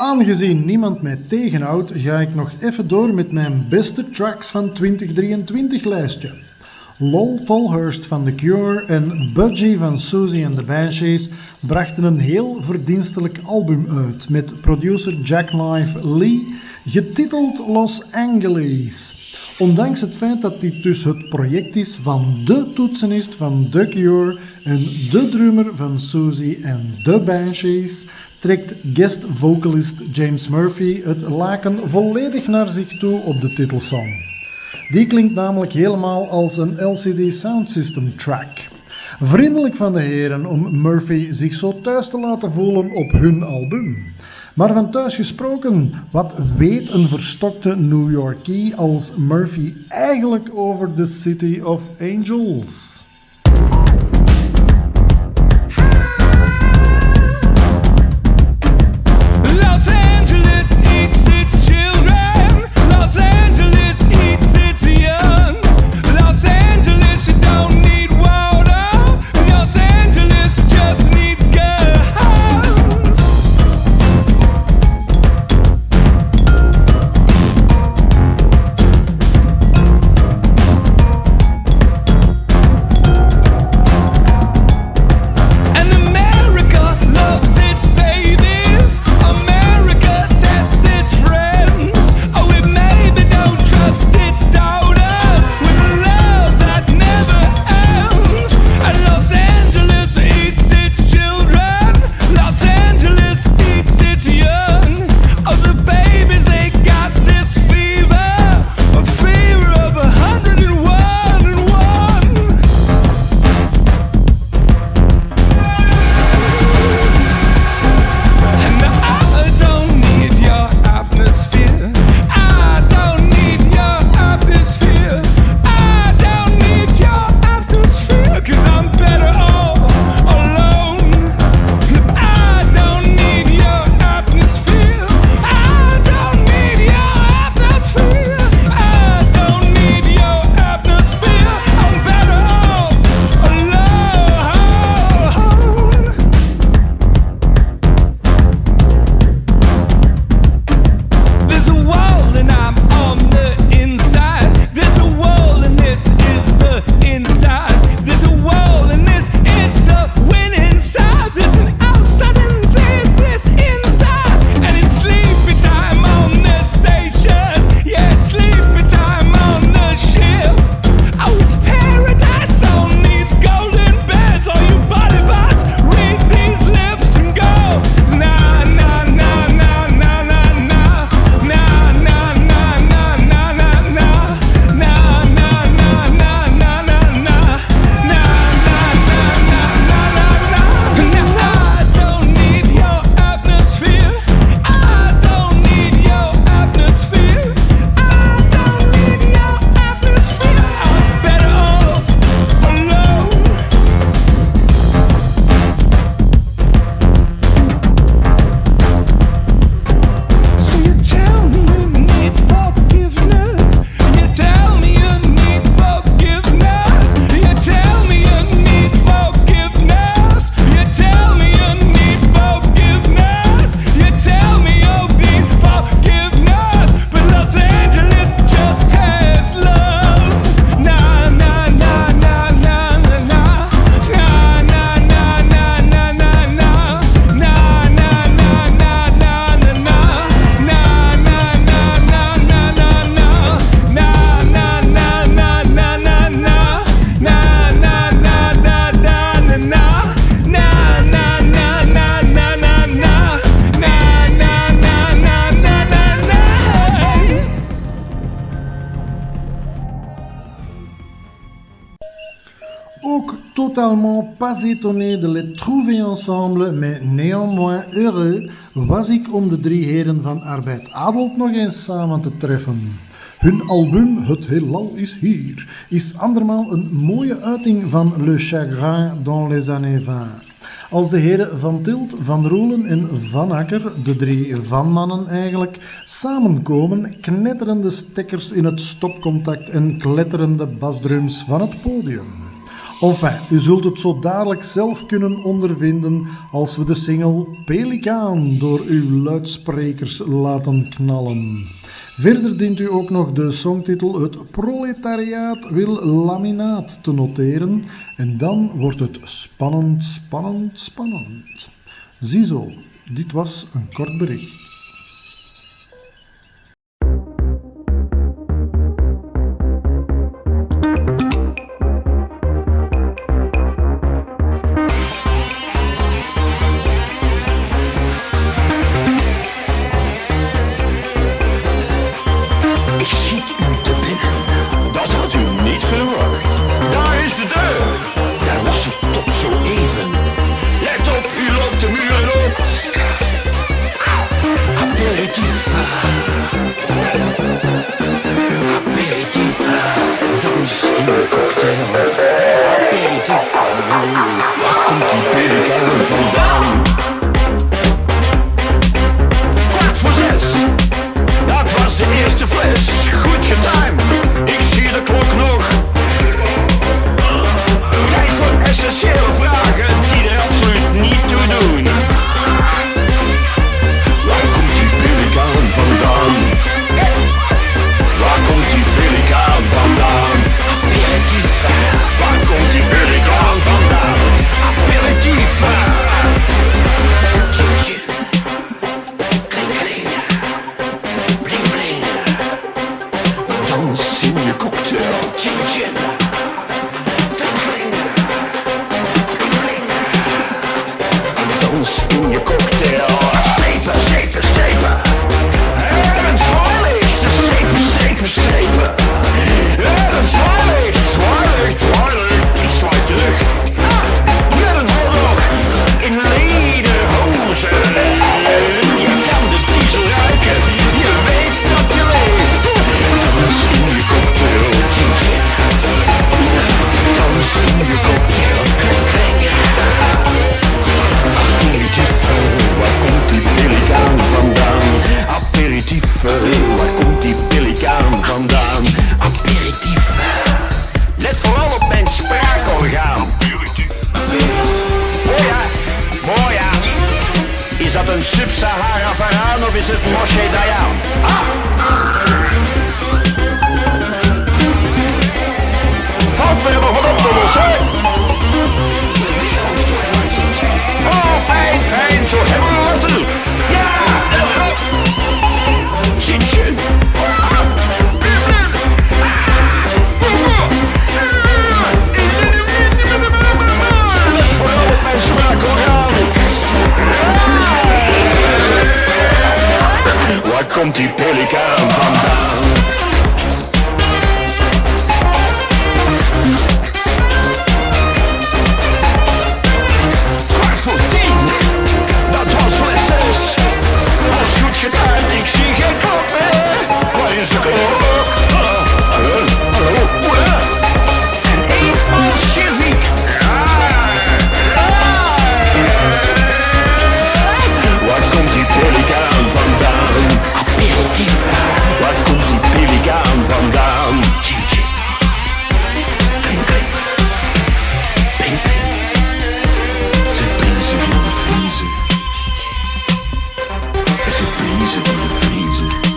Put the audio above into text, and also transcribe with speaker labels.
Speaker 1: Aangezien niemand mij tegenhoudt, ga ik nog even door met mijn beste tracks van 2023 lijstje. Lol Tolhurst van The Cure en Budgie van Susie and the Banshees brachten een heel verdienstelijk album uit met producer Jacknife Lee, getiteld Los Angeles. Ondanks het feit dat dit dus het project is van de toetsenist van The Cure en de drummer van Susie en the Banshees, trekt guest vocalist James Murphy het laken volledig naar zich toe op de titelsong. Die klinkt namelijk helemaal als een LCD Sound System track. Vriendelijk van de heren om Murphy zich zo thuis te laten voelen op hun album. Maar van thuis gesproken, wat weet een verstokte New Yorkie als Murphy eigenlijk over the City of Angels?
Speaker 2: Los Angeles eats its children. Los Angeles eats its young. Los Angeles, you don't need water. Los Angeles just needs guns. And America loves its babies. America tests its friends. Oh, it maybe don't trust its daughters with a love that never ends. And Los Angeles eats its children. Los Angeles eats its young. Oh, the babies, they got this fever, a fever of 101 and 1. And I don't need your atmosphere. I don't need your atmosphere. I don't need your atmosphere, 'cause I'm better off alone. I don't need your atmosphere. I don't need your atmosphere. I don't need your atmosphere. I'm better off alone. There's a wall and I'm on the inside. There's a wall and this is the inside. There's a wall and this is the winning side. There's an outside and there's this inside. And it's sleepy time on the station. Yeah, it's sleepy time on the ship. Oh, it's paradise on these golden beds. All you body parts, read these lips and go. Na na na na na na na. Na na na na na na na. Na na na na na na na. Na na na na na na na. Now I don't need your atmosphere. I don't need your atmosphere. I don't need your atmosphere. I'm better off alone. So you tell me you need forgiveness. You tell me you need forgiveness. You tell me you need forgiveness. You tell me you need forgiveness. You tell me you'll be forgiveness. But Los Angeles just has love. Na na na na na na na. Na na na na na na na. Na na na na na na na. Na na na na na na na. Na na na na na na na. Na na na na na na na. Na na na na na na na. Na na na na na na na.
Speaker 1: Ook totalement pas étonné de les trouver ensemble, mais néanmoins heureux, was ik om de drie heren van Arbeid Adelt nog eens samen te treffen. Hun album Het Heelal is hier is andermaal een mooie uiting van Le Chagrin dans les années 20. Als de heren Van Tilt, Van Roelen en Van Akker, de drie Van-mannen eigenlijk, samenkomen, knetteren de stekkers in het stopcontact en kletterende basdrums van het podium. Enfin, u zult het zo dadelijk zelf kunnen ondervinden als we de single Pelikaan door uw luidsprekers laten knallen. Verder dient u ook nog de songtitel Het proletariaat wil laminaat te noteren en dan wordt het spannend, spannend, spannend. Ziezo, dit was een kort bericht.
Speaker 3: Komt die pelikaan vandaan? Kwart voor 10, dat was voor 6. Als goed gedaan, ik zie geen klok meer. Waar is de klok? Hallo, hallo, en één bolsjewiek. Waar komt die pelikaan vandaan? Waar komt die pelikaan vandaan? Tjie, kling, kling, ping, ping. Zit bliezen in de vriezer. Er zit bliezen in de vriezer.